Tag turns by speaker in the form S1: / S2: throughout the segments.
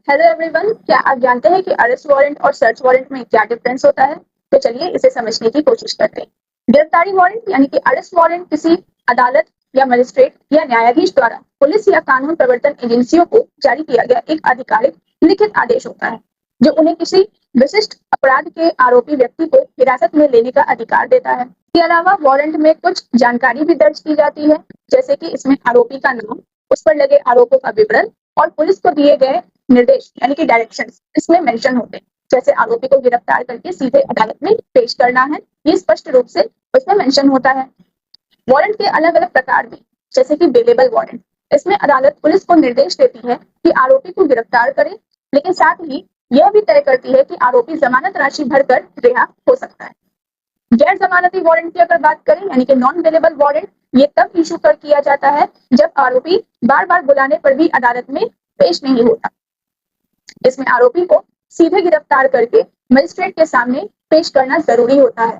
S1: Hello everyone, क्या आप जानते हैं कि अरेस्ट वारंट और सर्च वारंट में क्या डिफरेंस होता है? तो चलिए इसे समझने की कोशिश करते हैं। गिरफ्तारी वारंट यानी कि अरेस्ट वारंट किसी अदालत या मजिस्ट्रेट या न्यायाधीश द्वारा पुलिस या कानून प्रवर्तन एजेंसियों को जारी किया गया एक आधिकारिक लिखित आदेश होता है, जो उन्हें किसी विशिष्ट अपराध के आरोपी व्यक्ति को हिरासत में लेने का अधिकार देता है। इसके अलावा वारंट में कुछ जानकारी भी दर्ज की जाती है, जैसे कि इसमें आरोपी का नाम, उस पर लगे आरोपों का विवरण और पुलिस को दिए गए निर्देश यानी कि डायरेक्शंस इसमें मेंशन होते हैं। जैसे आरोपी को गिरफ्तार करके सीधे अदालत में पेश करना है, ये स्पष्ट रूप से उसमें मेंशन होता है। वारंट के अलग अलग प्रकार भी, जैसे कि बेलेबल वारंट, इसमें अदालत पुलिस को निर्देश देती है कि आरोपी को गिरफ्तार करे, लेकिन साथ ही यह भी तय करती है कि आरोपी जमानत राशि भरकर रिहा हो सकता है। गैर जमानती वारंट की अगर बात करें यानी कि नॉन बेलेबल वारंट, ये तब इशू कर किया जाता है जब आरोपी बार बार बुलाने पर भी अदालत में पेश नहीं होता। इसमें आरोपी को सीधे गिरफ्तार करके मजिस्ट्रेट के सामने पेश करना जरूरी होता है।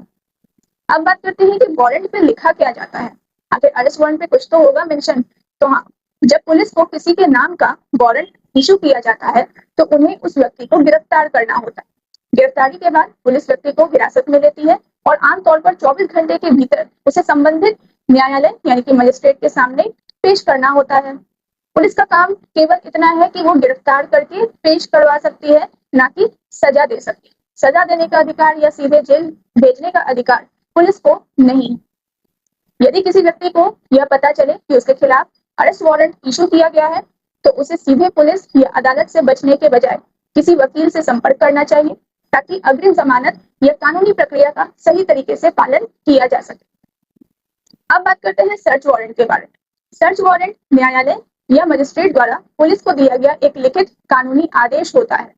S1: अब बात करते हैं कि वारंट पे लिखा क्या जाता है। आखिर अरेस्ट वारंट पे कुछ तो होगा मेंशन, तो हाँ, जब पुलिस को किसी के नाम का वारंट इशू किया जाता है तो उन्हें उस व्यक्ति को गिरफ्तार करना होता है। गिरफ्तारी के बाद पुलिस व्यक्ति को हिरासत में लेती है और आमतौर पर 24 घंटे के भीतर उसे संबंधित न्यायालय यानी कि मजिस्ट्रेट के सामने पेश करना होता है। पुलिस का काम केवल इतना है कि वो गिरफ्तार करके पेश करवा सकती है, ना कि सजा दे सकती है। सजा देने का अधिकार या सीधे जेल भेजने का अधिकार पुलिस को नहीं। यदि किसी व्यक्ति को यह पता चले कि उसके खिलाफ अरेस्ट वारंट इशू किया गया है, तो उसे सीधे पुलिस या अदालत से बचने के बजाय किसी वकील से संपर्क करना चाहिए, ताकि अग्रिम जमानत या कानूनी प्रक्रिया का सही तरीके से पालन किया जा सके। अब बात करते हैं सर्च वारंट के बारे में। सर्च वारंट न्यायालय या मजिस्ट्रेट द्वारा पुलिस को दिया गया एक लिखित कानूनी आदेश होता है,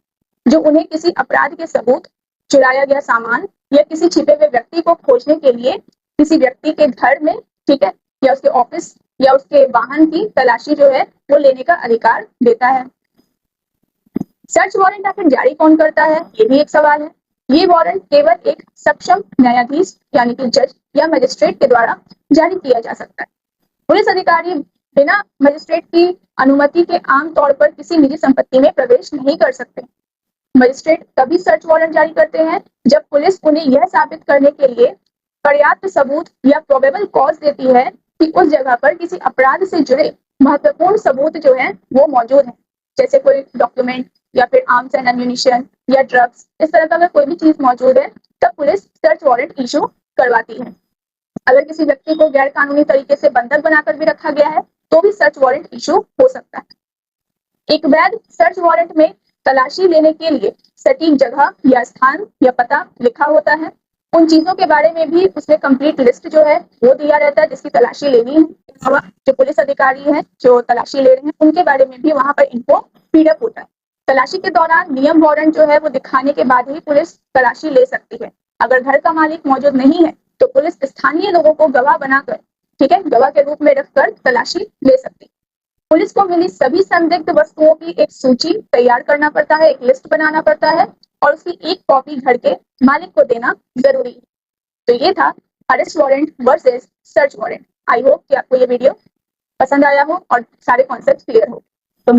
S1: जो उन्हें किसी अपराध के सबूत, चुराया गया सामान या किसी छिपे हुए व्यक्ति को खोजने के लिए किसी व्यक्ति के घर में, ठीक है, या उसके ऑफिस या उसके वाहन की तलाशी जो है वो लेने का अधिकार देता है। सर्च वारंट आखिर जारी कौन करता है, ये भी एक सवाल है। ये वारंट केवल एक सक्षम न्यायाधीश यानी कि जज या मजिस्ट्रेट के द्वारा जारी किया जा सकता है। पुलिस अधिकारी बिना मजिस्ट्रेट की अनुमति के आमतौर पर किसी निजी संपत्ति में प्रवेश नहीं कर सकते। मजिस्ट्रेट तभी सर्च वारंट जारी करते हैं जब पुलिस उन्हें यह साबित करने के लिए पर्याप्त सबूत या प्रोबेबल कॉज देती है कि उस जगह पर किसी अपराध से जुड़े महत्वपूर्ण सबूत जो है वो मौजूद है, जैसे कोई डॉक्यूमेंट या फिर आर्म्स एंड एम्यूनिशन या ड्रग्स, इस तरह का अगर कोई भी चीज मौजूद है तब पुलिस सर्च वारंट इशू करवाती है। अगर किसी व्यक्ति को गैर कानूनी तरीके से बंधक बनाकर भी रखा गया है तो भी सर्च वारंट इशू हो सकता है। एक वैध सर्च वारंट में तलाशी लेने के लिए सटीक जगह या स्थान या पता लिखा होता है। उन चीजों के बारे में भी उसमें कंप्लीट लिस्ट जो है वो दिया रहता है जिसकी तलाशी लेनी है। जो पुलिस अधिकारी है जो तलाशी ले रहे हैं उनके बारे में भी वहां पर इनको फीडअप होता है। तलाशी के दौरान नियम वारंट जो है वो दिखाने के बाद ही पुलिस तलाशी ले सकती है। अगर घर का मालिक मौजूद नहीं है तो पुलिस स्थानीय लोगों को गवाह बनाकर, ठीक है, गवाह के रूप में रखकर तलाशी ले सकती है। पुलिस को मिली सभी संदिग्ध वस्तुओं की एक सूची तैयार करना पड़ता है, एक लिस्ट बनाना पड़ता है और उसकी एक कॉपी घर के मालिक को देना जरूरी है। तो ये था arrest warrant versus search warrant. I hope कि आपको ये वीडियो पसंद आया हो और सारे कॉन्सेप्ट क्लियर हो। तो